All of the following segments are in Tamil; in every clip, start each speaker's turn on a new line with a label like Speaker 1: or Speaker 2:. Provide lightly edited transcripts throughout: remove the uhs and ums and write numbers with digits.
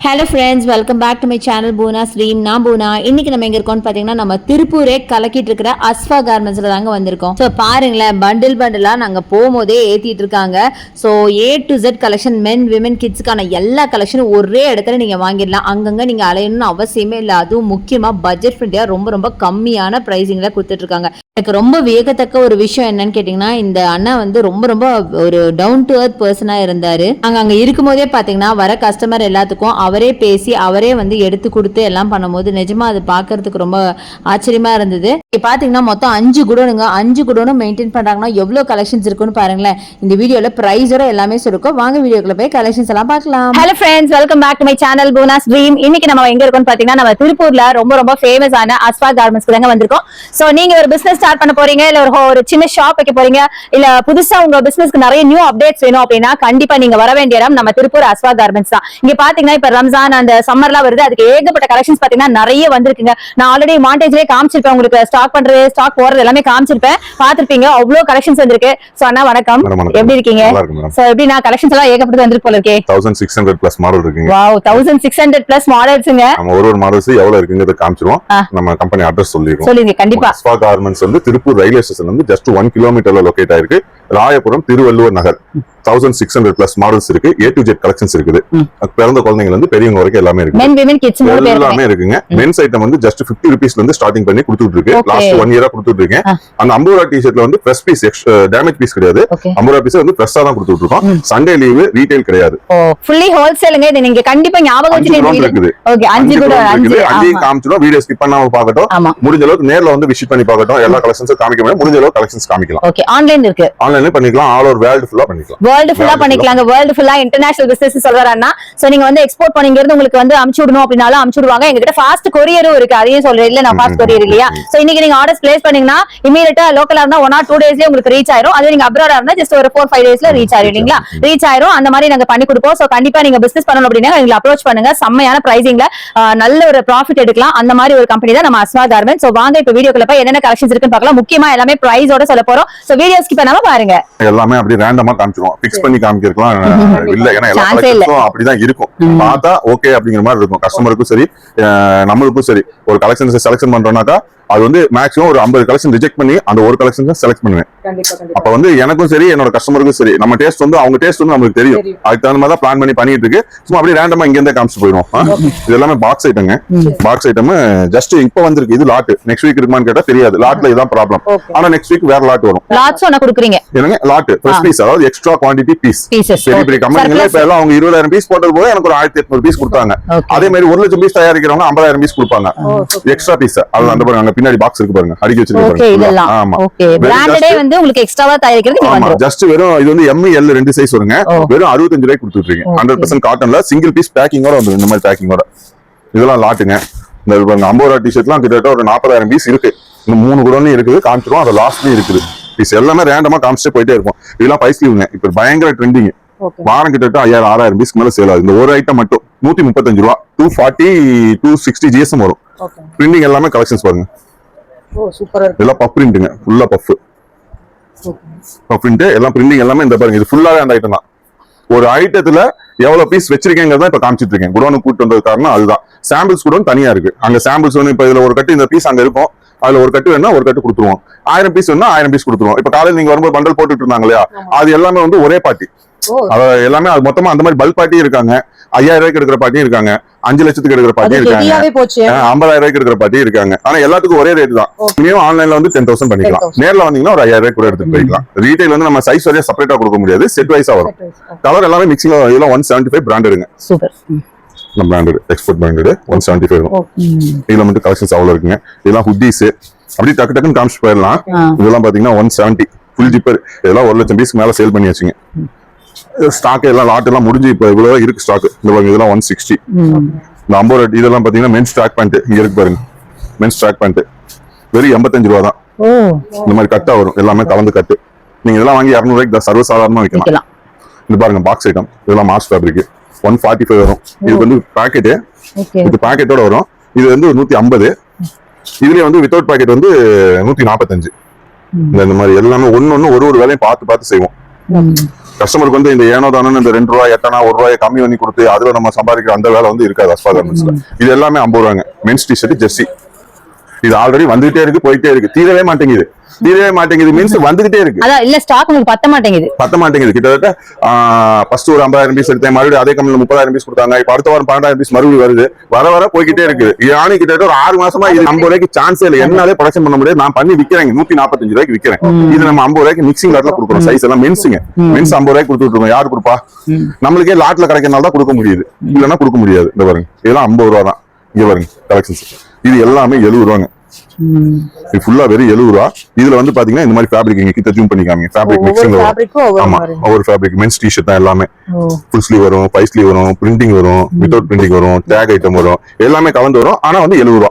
Speaker 1: Hello friends, welcome back to my channel Boona Stream. நான் பூனா. இன்னைக்கு நம்ம எங்க இருக்கோம்னு பாத்தீங்கன்னா நம்ம திருப்பூரே கலக்கிட்டு இருக்கிற அஸ்வா கார்மெண்ட்ஸ்ல தாங்க வந்திருக்கோம். ஸோ பாருங்களேன், பண்டிலா நாங்க போகும்போதே ஏத்திட்டு இருக்காங்க. So A to Z collection, men women கிட்ஸ்க்கான எல்லா கலெக்ஷனும் ஒரே இடத்துல நீங்க வாங்கிடலாம். அங்கங்க நீங்க அலையணும்னு அவசியமே இல்லை. அதுவும் முக்கியமா பட்ஜெட் ஃப்ரெண்ட்லியா ரொம்ப கம்மியான பிரைசிங்ல கொடுத்துட்டு இருக்காங்க. எனக்கு ரொம்ப வியக்கத்தக்க ஒரு விஷயம் என்னன்னு கேட்டீங்கன்னா, இந்த அண்ணா வந்து ரொம்ப ஒரு டவுன் டு அர்த் பர்சனா இருந்தாரு. அங்க இருக்கும் போதே பாத்தீங்கன்னா வர கஸ்டமர் எல்லாத்துக்கும் அவரே பேசி அவரே வந்து எடுத்து கொடுத்து எல்லாம் பண்ணும்போது நிஜமா அது பாக்குறதுக்கு ரொம்ப ஆச்சரியமா இருந்தது. பாத்தீங்கன்னா மொத்தம் 5 குடோனுங்க, 5 குடோனும் மெயின்டைன் பண்றாங்கன்னா எவ்வளவு கலெக்ஷன்ஸ் இருக்குன்னு பாருங்களேன். இந்த வீடியோல பிரைஸோட எல்லாமே சொல்லிருக்கோம். வாங்க வீடியோக்குள்ள போய் கலெக்ஷன்ஸ் எல்லாம் பார்க்கலாம். Hello friends, welcome back to my channel bonus dream. இன்னைக்கு நம்ம எங்க இருக்கோம்னு பாத்தீங்கன்னா நம்ம திருப்பூர்ல ரொம்ப ஃபேமஸ் ஆன அஸ்வா கார்மெண்ட்ஸ்க்கு தாங்க வந்திருக்கோம். சோ நீங்க ஒரு பிசினஸ் ஸ்டார்ட் பண்ண போறீங்க, இல்ல ஒரு சின்ன ஷாப் வைக்க போறீங்க, இல்ல புதுசா உங்க பிசினஸ்க்கு நிறைய நியூ அப்டேட்ஸ் வேணும் அப்படின்னா கண்டிப்பா நீங்க வர வேண்டிய இடம் நம்ம திருப்பூர் அஸ்வா கார்மெண்ட்ஸ் தான். இங்க பாத்தீங்கன்னா இப்ப ரம்ஜான் அந்த சம்மர்லாம் வருது, அதுக்கு ஏகப்பட்ட கலெக்ஷன்ஸ் பாத்தீங்கன்னா நிறைய வந்திருக்குங்க. நான் ஆல்ரெடி மாண்டேஜ்லயே காமிச்சிருப்பேன், உங்களுக்கு ஸ்டாக் பண்றது ஸ்டாக் போறது எல்லாமே காமிச்சிருப்பேன், பாத்திருப்பீங்க. அவ்வளவு கலெக்ஷன்ஸ் வந்திருக்கு. சோ அண்ணா வணக்கம், எப்படி இருக்கீங்க? சோ எப்படி நான் கலெக்ஷன்ஸ் எல்லாம் ஏகப்பட்டது வந்திருக்கு போல இருக்கே.
Speaker 2: 1600 பிளஸ் மாடல் இருக்குங்க.
Speaker 1: வாவ், 1600 பிளஸ் மாடல்ஸ்ங்க.
Speaker 2: நம்ம ஒரு மாடல்ஸ் எவ்வளவு இருக்குங்கறத காமிச்சிரோம். நம்ம கம்பெனி அட்ரஸ் சொல்லிடுறோம்
Speaker 1: கண்டிப்பா.
Speaker 2: அஸ்வா கார்மெண்ட்ஸ் வந்து திருப்பூர் ரயில்வே ஸ்டேஷன் வந்து ஜஸ்ட் 1 கிலோமீட்டர்ல லொகேட் ஆயிருக்கு. ராயபுரம் திருவள்ளுவர் நகர். 1600 பிளஸ் மாடல்ஸ் இருக்கு. A to Z கலெக்ஷன்ஸ் இருக்குது. பிறந்த குழந்தைகள் வந்து பெரியவங்க வரைக்கும் எல்லாமே இருக்கு.
Speaker 1: men women kids
Speaker 2: எல்லாமே இருக்குங்க. மென்ஸ் ஐட்டம் வந்து ஜஸ்ட் 50 ரூபீஸ்ல இருந்து ஸ்டார்டிங் பண்ணி கொடுத்துட்டு இருக்கு. லாஸ்ட் 1 இயரா கொடுத்துட்டு இருக்கேன். அந்த அம்பூரா டி-ஷர்ட்ல வந்து ஃப்ரெஷ் பீஸ், டேமேஜ் பீஸ் கிடையாது. அம்பூரா பீஸ் வந்து ஃப்ரெஷ்ஷா தான் கொடுத்துட்டு இருக்கோம். சண்டே லீவ், ரீட்டைல் கிடையாது.
Speaker 1: ஃபுல்லி ஹோல்சேலுங்க. இது நீங்க கண்டிப்பா ஞாபகம் வச்சுக்கணும். ஓகே, 5 கூட 5
Speaker 2: காமிச்சோம். வீடியோ ஸ்கிப் பண்ணாம பார்க்கட்டும். முடிஞ்ச அளவுக்கு நேர்ல வந்து விசிட் பண்ணி பார்க்கட்டும். எல்லா கலெக்ஷன்ஸும் காமிக்க முடியும். முடிஞ்ச அளவுக்கு கலெக்ஷன்ஸ் காமிக்கலாம்.
Speaker 1: ஓகே, ஆன்லைன் இருக்கு.
Speaker 2: ஆன்லைன்ல பண்ணிக்கலாம். ஆல் ஓவர் வேர்ல்ட் ஃபுல்லா பண்ணிக்கலாம்.
Speaker 1: வேர்ல்ட் ஃபுல்லா பண்ணிக்கலாங்க. வேர்ல்ட் ஃபுல்லா இன்டர்நேஷனல் பிசினஸ் சொல்றாருன்னா, சோ நீங்க வந்து எக்ஸ்போர்ட் பண்ணிங்கிறது உங்களுக்கு வந்து அனுப்பிச்சு விடணும் அப்படினாலும் அனுப்பிச்சு விடுவாங்க. எங்ககிட்ட ஃபாஸ்ட் கொரியரும் இருக்கு. அதையும் சொல்றேன், இல்ல நான் ஃபாஸ்ட் கொரியர் இல்லையா. சோ இன்னைக்கு நீங்க ஆர்டர்ஸ் பிளேஸ் பண்ணீங்கன்னா இமிடியேட்டா லோக்கலா இருந்தா 1 or 2 டேஸ்லயே உங்களுக்கு ரீச் ஆயிரும். அதே நீங்க அப்ராடா இருந்தா ஜஸ்ட் ஒரு 4-5 டேஸ்ல ரீச் ஆயிரும் இல்லீங்களா. ரீச் ஆயிரும். அந்த மாதிரி நாங்க பண்ணி கொடுப்போம். சோ கண்டிப்பா நீங்க பிசினஸ் பண்ணணும் அப்படின்னா எங்களை அப்ரோச் பண்ணுங்க. செம்மையான பிரைசிங்ல நல்ல ஒரு ப்ராஃபிட் எடுக்கலாம். அந்த மாதிரி ஒரு கம்பெனி தான் நம்ம அஸ்வா கார்மெண்ட்ஸ். சோ வாங்க இப்ப வீடியோக்குள்ள போய் என்னென்ன கலெக்ஷன்ஸ் இருக்குன்னு பார்க்கலாம். முக்கியமா எல்லாமே பிரைஸோட சொல்ல போறோம். சோ வீடியோ ஸ்கிப் பண்ணாம பாருங்க.
Speaker 2: எல்லாமே அப்படி ரேண்டமா காமிச்சிரோம். ஃபிக்ஸ் பண்ணி காமிக்கலாம் இல்ல, ஏன்னா எல்லா கலெக்ஷன்ஸும் அப்படிதான் இருக்கும். பார்த்தா ஓகே அப்படிங்கிற மாதிரி இருக்கும். கஸ்டமருக்கும் சரி, நம்மளுக்கும் சரி. ஒரு கலெக்ஷன் செலக்ஷன் பண்றோம்னாக்கா அது வந்து மேக்ஸிமம் ஒரு 50 கலெக்ஷன் ரிஜெக்ட் பண்ணி அந்த ஒரு கலெக்ஷன் தான் செலக்ட் பண்ணுவேன். அப்ப வந்து எனக்கும் சரி, என்னோட கஸ்டமருக்கும் சரி, நம்ம டேஸ்ட் வந்து அவங்க டேஸ்ட் வந்து நமக்கு தெரியும். அதுக்கு தகுந்த மாதிரி தான் பிளான் பண்ணி பண்ணிட்டு இருக்கு. சும்மா அப்படியே ரேண்டமா இங்க இருந்தே காமிச்சு போயிடும். இது எல்லாமே பாக்ஸ் ஐட்டங்க. பாக்ஸ் ஐட்டம் ஜஸ்ட் இப்ப வந்திருக்கு. இது லாட். நெக்ஸ்ட் வீக் இருக்குமான்னு கேட்டா தெரியாது. லாட்ல இதான் ப்ராப்ளம். ஆனா நெக்ஸ்ட் வீக் வேற லாட் வரும்.
Speaker 1: லாட்ஸ் ஒண்ணு கொடுக்குறீங்க.
Speaker 2: என்னங்க லாட் ஃப்ரெஷ் பீஸ், அதாவது எக்ஸ்ட்ரா குவாண்டிட்டி பீஸ். பெரிய பெரிய கம்பெனில இப்ப எல்லாம் அவங்க 20,000 பீஸ் போட்டது போக எனக்கு ஒரு 1800 பீஸ் கொடுத்தாங்க. அதே மாதிரி 1 லட்சம் பீஸ் தயாரிக்கிறவங்க 50,000 பீஸ் கொடுப்பாங்க எக்ஸ்ட்ரா பீஸ். அது அந்த பாருங்க, பின்னாடி பாக்ஸ் இருக்கு பாருங்க, அடிக்கி வச்சிருக்காங்க. ஆமா, ஓகே. பிராண்டடே வந்து உங்களுக்கு எக்ஸ்ட்ராவா தயாரிக்கிறது நீங்க வந்துரும். ஜஸ்ட் வெறும் இது வந்து M L 2 சைஸ் வருங்க. வெறும் 65 ரூபாய்க்கு கொடுத்துட்டு இருக்கீங்க. 100% காட்டன்ல சிங்கிள் பீஸ் பேக்கிங்கோட வந்து இந்த மாதிரி பேக்கிங்கோட. இதெல்லாம் லாட்டுங்க. இந்த பாருங்க, அம்போரா டி-ஷர்ட்லாம் கிட்டத்தட்ட ஒரு 40,000 பீஸ் இருக்கு. இந்த 3 குடோன்லயும் இருக்குது, காமிச்சிரும். அது லாஸ்ட்லயும் இருக்குது. பீஸ் எல்லாமே ரேண்டமா காமிச்சிட்டே போயிட்டே இருக்கும். இதெல்லாம் பை ஸ்லீவ்ங்க. இப்ப பயங்கர ட்ரெண்டிங். வாரம் கிட்டத்தட்ட 5000-6000 பீஸ்க்கு மேல சேல் ஆகுது. இந்த ஒரு ஐட்டம் மட்டும் 135 ரூபா. 240 260 GSM வரும். பிரிண்டிங் எல்லாமே கலெக்ஷன்ஸ் பாருங்க. இதெல்லாம் பஃப் பிரிண்ட்ங்க. ஃபுல்லா பஃப் பிரிண்ட் எல்லாம் பிரிண்டிங் எல்லாமே இந்த பாருங்க. இது ஃபுல்லாவே அந்த ஐட்டம் தான். ஒரு ஐட்டத்துல எவ்வளவு பீஸ் வச்சிருக்கேங்கிறத இப்ப காமிச்சிட்டு இருக்கேன். குடோனுக்கு கூட்டு வந்தது காரணம் அதுதான். சாம்பிள்ஸ் கூட தனியா இருக்கு. அங்க சாம்பிள்ஸ் வந்து இப்ப இதுல ஒரு கட்டு இந்த பீஸ் அங்க இருக்கும். அதுல ஒரு கட்டு வேணா ஒரு கட்டு கொடுத்துருவோம். 1000 பீஸ் வேணா 1000 பீஸ் கொடுத்துருவோம். இப்ப காலையில் நீங்க வரும்போது பண்டல் போட்டுட்டு இருந்தாங்க இல்லையா, அது எல்லாமே வந்து ஒரே பாட்டி. எல்லாமே அது மொத்தமா அந்த மாதிரி பல்க் பாட்டியும் இருக்காங்க. 5000 ரூபாய்க்கு எடுக்கிற பாட்டியும் இருக்காங்க. 5 லட்சத்துக்கு எடுக்கிற பாட்டியும் இருக்காங்க. 50,000 ரூபாய்க்கு எடுக்கிற பாட்டியும் இருக்காங்க. ஆனா எல்லாத்துக்கும் ஒரே ரேட் தான். மினிமம் ஆன்லைன்ல வந்து 10,000 பண்ணிக்கலாம். நேர்ல வந்தீங்கன்னா ஒரு 5000 ரூபாய் கூட எடுத்துட்டு போய்க்கலாம். ரீட்டைல் வந்து நம்ம சைஸ் வரையா செப்பரேட்டா கொடுக்க முடியாது. செட் வைஸா வரும். கலர் எல்லாமே மிக்சிங்ல. இதெல்லாம் 175 பிராண்டடுங்க. சூப்பர். நம்ம பிராண்டட், எக்ஸ்போர்ட் பிராண்டட் 175 இருக்கும். இதுல மட்டும் கலெக்ஷன்ஸ் அவ்வளவு இருக்குங்க. இதெல்லாம் ஹுட்டீஸ். அப்படியே டக்கு டக்குன்னு காமிச்சு போயிடலாம். இதெல்லாம் பாத்தீங்கன்னா 170 ஃபுல் ஜிப்பர். இதெல்லாம் 1 லட்சம் பீஸ்க்கு மேல சேல் பண்ணி வச்சுங்க. ஸ்டாக் எல்லாம் லாட் எல்லாம் முடிஞ்சு இப்ப இவ்வளவு இருக்கு ஸ்டாக். இதெல்லாம் 160. இந்த அம்போரா இதெல்லாம் பாத்தீங்கன்னா மென்ஸ் ட்ராக் பேண்ட். இங்க இருக்கு பாருங்க, மென்ஸ் ட்ராக் பேண்ட். வெறும் 85 ரூபா தான். இந்த மாதிரி கட்டா வரும். எல்லாமே கலந்து கட்டு. நீங்க இதெல்லாம் வாங்கி 200 ரூபாய்க்கு சர்வசாதாரணமா வைக்கலாம். இந்த பாருங்க பாக்ஸ் ஐட்டம். இதெல்லாம் மாஸ் ஃபேப்ரிக். 145 வரும். இது வந்து பாக்கெட். இது பாக்கெட்டோட வரும். இது வந்து 150. இதுலயே வந்து வித்தவுட் பாக்கெட் வந்து 145. இந்த மாதிரி எல்லாமே ஒன்னு ஒரு வேலையும் பார்த்து செய்வோம். கஸ்டமருக்கு வந்து இந்த ஏனோ தானோ இந்த 2 ரூபாய் 8 1 ரூபாய் கம்மி பண்ணி கொடுத்து அதுல நம்ம சம்பாதிக்கிற அந்த வேலை வந்து இருக்காது அஸ்பா கார்மெண்ட்ஸ்ல. இது எல்லாமே 50 ரூபாங்க. மென்ஸ் டிஷர்ட் ஜெர்சி இது ஆல்ரெடி வந்துகிட்டே இருக்கு, போயிட்டே இருக்கு, தீரவே மாட்டேங்குது மீன்ஸ் வந்துகிட்டே இருக்கு.
Speaker 1: அதான் இல்ல ஸ்டாக் உங்களுக்கு பத்த மாட்டேங்குது. கிட்டத்தட்ட ஃபர்ஸ்ட் ஒரு 50,000 பீஸ் எடுத்தேன், மறுபடியும் அதே கம்பெனில 30,000 பீஸ் கொடுத்தாங்க, இப்ப அடுத்த வாரம் 12,000 பீஸ் மறுபடியும் வருது, வர போய்கிட்டே இருக்கு. நானும் கிட்டத்தட்ட ஒரு 6 மாசமா இது 50 ரூபாய்க்கு சான்ஸே இல்லை, என்னாலே ப்ரொடக்ஷன் பண்ண முடியாது. நான் பண்ணி விக்கிறேன் 145 ரூபாய்க்கு விக்கிறேன். இது நம்ம 50 ரூபாய்க்கு மிக்சிங் லாட்ல கொடுக்குறோம். சைஸ் எல்லாம் மென்ஸுங்க, மென்ஸ் 50 ரூபாய்க்கு கொடுத்துட்டு இருக்கோம். யாரு கொடுப்பா? நம்மளுக்கே லாட்ல கிடைக்கிறனால தான் கொடுக்க முடியுது, இல்லைன்னா கொடுக்க முடியாது. இந்த பாருங்க இதெல்லாம் 50 ரூபா தான். இங்க பாருங்க கலெக்ஷன்ஸ், இது எல்லாமே 70 ரூபாங்க. இது ஃபுல்லா வெறும் 70 ரூபா. இதுல வந்து பாத்தீங்கன்னா இந்த மாதிரி ஃபேப்ரிக் இங்க கிட்ட ஜூம் பண்ணிக்காம ஃபேப்ரிக் மிக்சிங் வரும். ஆமா ஒவ்வொரு ஃபேப்ரிக் மென்ஸ் டி-ஷர்ட் தான் எல்லாமே. ஃபுல் ஸ்லீவ் வரும், 5 ஸ்லீவ் வரும், பிரிண்டிங் வரும், வித்அவுட் பிரிண்டிங் வரும், டேக் ஐட்டம் வரும், எல்லாமே கலந்து வரும். ஆனா வந்து 70 ரூபா,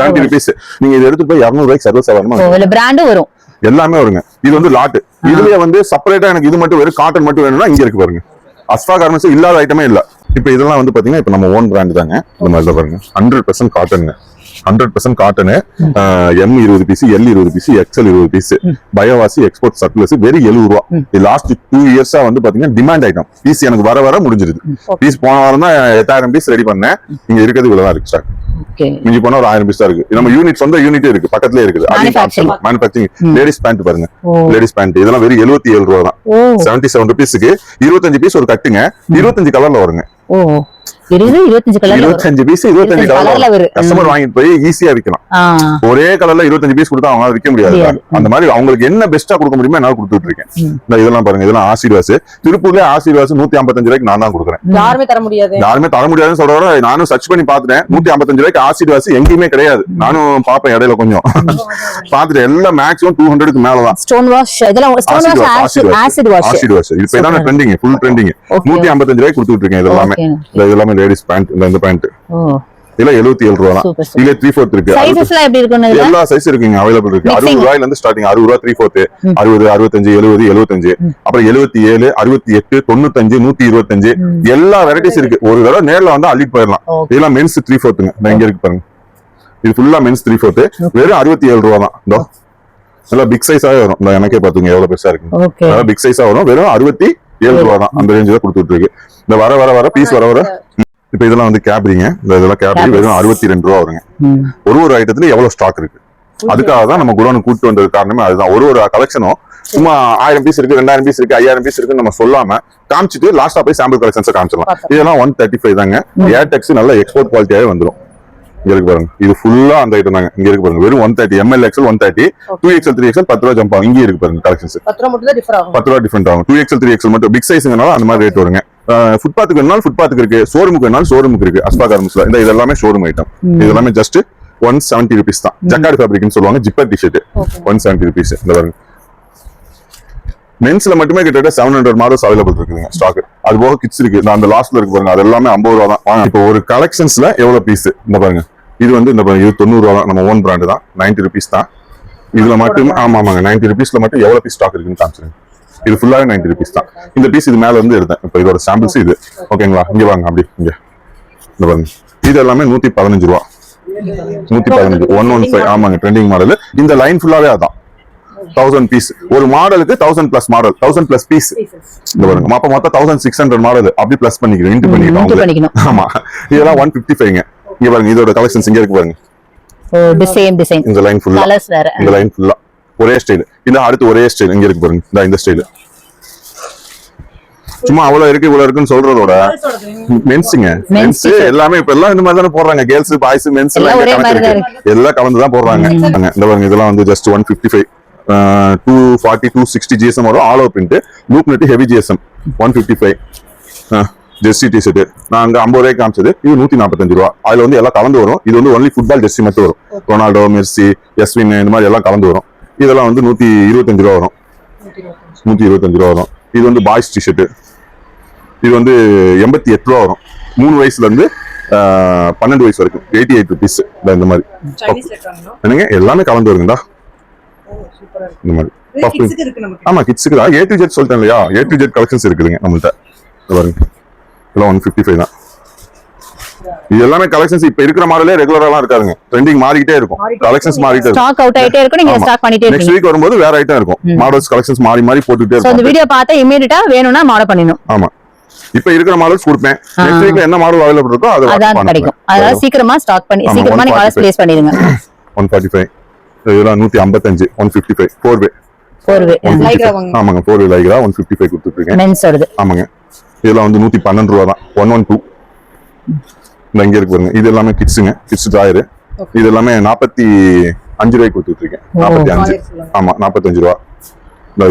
Speaker 1: 70 rupees. நீங்க இதை எடுத்து போய் 200 ரூபாய்க்கு சர்வீஸ் ஆகணும். பிராண்டும் வரும், எல்லாமே வருங்க. இது வந்து லாட். இதுலயே வந்து செப்பரேட்டா எனக்கு இது மட்டும் வெறும் காட்டன் மட்டும் வேணும்னா இங்க இருக்கு பாருங்க. அஸ்பா கார்மெண்ட்ஸ் இல்லாத ஐட்டமே இல்ல. இப்ப இதெல்லாம் வந்து பாத்தீங்கன்னா இப்ப நம்ம ஓன் பிராண்ட் தாங்க. இந்த மாதிரி பாருங்க 100% காட்டனுங்க. 100% cotton. M 20 piece, L 20 piece, XL 20 piece, பயோவாசி எக்ஸ்போர்ட் சர்க்குலஸ் வெரி 70 ரூபா. லாஸ்ட் 2 இயர்ஸா வந்து பாத்தீங்கன்னா டிமாண்ட் ஐட்டம் பீஸ் எனக்கு வர முடிஞ்சிருது. பீஸ் போன வாரம் தான் 8000 பீஸ் ரெடி பண்ணேன். இங்க இருக்கிறது இவ்வளவுதான் இருக்கு ஸ்டாக். மிஞ்சி போனா ஒரு 1000 பீஸ் தான் இருக்கு. நம்ம யூனிட் சொந்த யூனிட் இருக்கு, பக்கத்துலயே இருக்குது. மேனுஃபேக்சரிங் லேடிஸ் பேண்ட் பாருங்க, லேடிஸ் பேண்ட் இதெல்லாம் வெறும் 77 ரூபா தான். 77 ருபீஸ்க்கு 25 பீஸ் ஒரு கட்டுங்க, 25 கலர்ல வருங்க. 25 பீஸ் 25 கலர்ல கஸ்டமர் வாங்கிட்டு போய் ஈஸியா விக்கலாம். ஒரே கலர்ல 25 பீஸ் கொடுத்தா அவங்க விற்க முடியாது. அந்த மாதிரி அவங்களுக்கு என்ன பெஸ்டா கொடுக்க முடியுமோ என்னால கொடுத்துட்டு இருக்கேன். இதெல்லாம் பாருங்க, இதெல்லாம் ஆசீர்வாஸ். திருப்பூர்ல ஆசீர்வாஸ் 155 ரூபாய்க்கு நான் தான் கொடுக்குறேன். யாருமே தர முடியாதுன்னு சொல்றத நானும் சர்ச் பண்ணி பாத்துட்டேன். 155 ரூபாய்க்கு ஆசீர்வாஸ் எங்கேயுமே கிடையாது. நானும் பாப்பேன் இடையில கொஞ்சம் பாத்துட்டு எல்லாம் மேக்ஸிமம் 200க்கு மேலதான். ஆசீர்வாஸ் இப்ப இதான் ட்ரெண்டிங், ஃபுல் ட்ரெண்டிங். 155 ரூபாய்க்கு கொடுத்துட்டு இருக்கேன். இதெல்லாமே லேடிஸ் பேண்ட். இந்த பேண்ட் இதெல்லாம் 77 ரூபா தான். இதுல 3/4 இருக்கு. எல்லா சைஸ் இருக்குங்க, அவைலபிள் இருக்கு. 60 ரூபாயில இருந்து ஸ்டார்டிங். 60 ரூபா 3/4, 60, 65, 70, 75, அப்புறம் 77, 68, 95, 125 எல்லா வெரைட்டிஸ் இருக்கு. ஒரு தடவை நேர்ல வந்து அள்ளிட்டு போயிடலாம். இதெல்லாம் மென்ஸ் 3/4ங்க. இங்க இருக்கு பாருங்க, இது ஃபுல்லா மென்ஸ் 3/4 வெறும் 67 ரூபா தான். இதோ நல்லா பிக் சைஸாவே வரும். இந்த எனக்கே பாத்துங்க எவ்வளவு பெருசா இருக்கு. நல்லா பிக் சைஸா வரும். வெறும் 67 ரூபா தான். அந்த ரேஞ்ச் தான் கொடுத்துட்டு இருக்கு. இந்த வர பீஸ் வர இப்ப இதெல்லாம் வந்து கேப்ரிங்க. இதெல்லாம் கேப்ரி வெறும் 62 ரூபா வருங்க. ஒரு ஐட்டத்துல எவ்வளவு ஸ்டாக் இருக்கு, அதுக்காக தான் நம்ம குடோனுக்கு கூட்டு வந்தது காரணமே அதுதான். ஒரு கலெக்ஷனும் சும்மா 1000 பீஸ் இருக்கு, 2000 பீஸ் இருக்கு, 5000 பீஸ் இருக்குன்னு நம்ம சொல்லாம காமிச்சிட்டு லாஸ்டா போய் சாம்பிள் கலெக்ஷன்ஸ் காமிச்சிடலாம். இதெல்லாம் 135 தாங்க. ஏர்டெக்ஸ் நல்ல எக்ஸ்போர்ட் குவாலிட்டியாவே வந்துடும். இங்க இருக்கு பாருங்க, இது ஃபுல்லா அந்த ஐட்டம் தாங்க. இங்க இருக்கு பாருங்க, வெறும் 130 ml XL 130, 2XL 3XL 10 ரூபா ஜம்ப் ஆகும். இங்க இருக்கு பாருங்க கலெக்ஷன்ஸ் 10 ரூபா டிஃபரெண்ட் ஆகும். 2XL 3XL மட்டும் பிக் சைஸ்ங்கனால அந்த மாதிரி ரேட் வருங்க. ஃபுட்பாத்துக்கு வேணாலும் ஃபுட்பாத்துக்கு இருக்கு, ஷோரூமுக்கு வேணாலும் ஷோரூமுக்கு இருக்கு. அஸ்பா கார்மெண்ட்ஸ்ல இந்த இதெல்லாமே ஷோரூம் ஐட்டம். இதெல்லாமே ஜஸ்ட் 170 rupees தான். ஜக்கார்ட் ஃபேப்ரிக்னு சொல்லுவாங்க. Zipper T shirt 170 rupees. இந்த பாருங்க மென்ஸ்ல மட்டுமே கிட்டத்தட்ட 700 மாடல்ஸ் அவைலபிள் இருக்குங்க ஸ்டாக். அது போக கிட்ஸ் இருக்கு. அந்த லாஸ்ட்ல இருக்கு பாருங்க, அது எல்லாமே 50 ரூபா தான். இப்போ ஒரு கலெக்ஷன்ஸ்ல எவ்வளவு பீஸ் இந்த பாருங்க. இது வந்து இந்த இது 90 ரூபா தான். நம்ம ஓன் பிராண்ட் தான். 90 rupees தான். இதுல மட்டும் ஆமாங்க 90 rupeesல மட்டும் எவ்வளவு பீஸ் ஸ்டாக் இருக்குன்னு காமிச்சிருங்க. இது ஃபுல்லாவே 90 rupees தான். இந்த பீஸ் இது மேல இருந்து எடுத்தேன். இப்போ இதோட சாம்பிள்ஸ் இது ஓகேங்களா. இங்க வாங்க அப்படி இங்க இந்த பாருங்க, இது எல்லாமே 115 ரூபா. 115 115 ஆமாங்க ட்ரெண்டிங் மாடல். இந்த லைன் ஃபுல்லாவே அதான் 1000 பீஸ். ஒரு மாடலுக்கு 1000 பிளஸ் மாடல், 1000 பிளஸ் பீஸ். இந்த பாருங்க மொத்தம் 1600 மாடல் அப்படி பிளஸ் பண்ணிக்கிறோம், இன்டு பண்ணிக்கிறோம். ஆமா இதெல்லாம் 155ங்க. இங்க பாருங்க இதோட கலெக்ஷன்ஸ் இங்க இருக்கு பாருங்க. டிசைன் இந்த லைன் ஃபுல்லா, இந்த லைன் ஃபுல்லா ஒரே ஸ்டைல். இல்ல அடுத்து ஒரே ஸ்டைல் இங்க இருக்கு பாருங்க. இந்த ஸ்டைல் சும்மா அவ்வளவு இருக்கு இவ்வளவு இருக்குன்னு சொல்றதோட மென்ஸுங்க. மென்ஸ் எல்லாமே இப்ப எல்லாம் இந்த மாதிரி தானே போடுறாங்க. கேர்ள்ஸ் பாய்ஸ் மென்ஸ் எல்லாம் கலந்துதான் போடுறாங்க. இந்த பாருங்க இதெல்லாம் வந்து ஜஸ்ட் 155, 240, 260 GSM வரும். All over print, loop net, heavy GSM 155. Jersey T shirt நான் அங்க 50 ரூபாய்க்கு காமிச்சது, இது 145 ரூபா. அதுல வந்து எல்லாம் கலந்து வரும். இது வந்து ஒன்லி ஃபுட்பால் ஜெர்சி மட்டும் வரும். ரொனால்டோ, மெர்சி, எஸ்வின் இந்த மாதிரி எல்லாம் கலந்து வரும். இதெல்லாம் வந்து 125 ரூபா வரும். 125 ரூபா வரும். இது வந்து பாய்ஸ் டிஷர்ட். இது வந்து 88 ரூபா வரும். 3 வயசுல இருந்து 12 வயசு வரைக்கும் 88 rupees. இந்த மாதிரி என்னங்க எல்லாமே கலந்து வருங்கடா. இந்த மாதிரி ஆமா கிட்ஸுக்கு தான். A to Z சொல்லிட்டேன் இல்லையா, A to Z கலெக்ஷன்ஸ் இருக்குதுங்க நம்மள்ட்ட. பாருங்க எல்லாம் 155 தான்.
Speaker 2: இது எல்லாமே கலெக்ஷன்ஸ் இப்ப இருக்கிற மாடலே ரெகுலரா இருக்காதுங்க, ட்ரெண்டிங் மாறிக்கிட்டே இருக்கும், கலெக்ஷன்ஸ் மாறிட்டே இருக்கும்,
Speaker 1: ஸ்டாக் அவுட் ஆயிட்டே இருக்கும், நீங்க ஸ்டாக் பண்ணிட்டே
Speaker 2: நெக்ஸ்ட்
Speaker 1: இருக்கீங்க.
Speaker 2: வீக் வரும்போது வேற ஐட்டம் இருக்கும், மாடல்ஸ் கலெக்ஷன்ஸ் மாறி மாறி போட்டுட்டே
Speaker 1: சோ இந்த
Speaker 2: இருக்கும்.
Speaker 1: வீடியோ பார்த்தா இமிடியேட்டா வேணும்னா ஆர்டர் பண்ணிடணும்.
Speaker 2: ஆமா, இப்ப இருக்கிற மாடல்ஸ் கொடுப்பேன், நெக்ஸ்ட் வீக்ல என்ன மாடல் அவைலபிள் இருக்கோ
Speaker 1: அதான் கிடைக்கும். அதனால சீக்கிரமா ஸ்டாக் பண்ணி சீக்கிரமா நீங்க ஆர்டர் பிளேஸ் பண்ணிடுங்க.
Speaker 2: 145 இதெல்லாம் 155 155 4
Speaker 1: 4
Speaker 2: ஆமாங்க 4 லைக்ரா 155 கொடுத்துட்டு இருக்கேன்.
Speaker 1: மென்ஸ் வருது.
Speaker 2: ஆமாங்க, இதெல்லாம் வந்து 112 ரூபா தான். 112 இந்த இங்க இருக்கு பாருங்க, இது எல்லாமே கிட்ஸுங்க, கிட்ஸ் ட்ராயர். இது எல்லாமே 45 ரூபாய்க்கு கொடுத்துட்டு இருக்கேன். 45 ஆமா 45 ரூபா.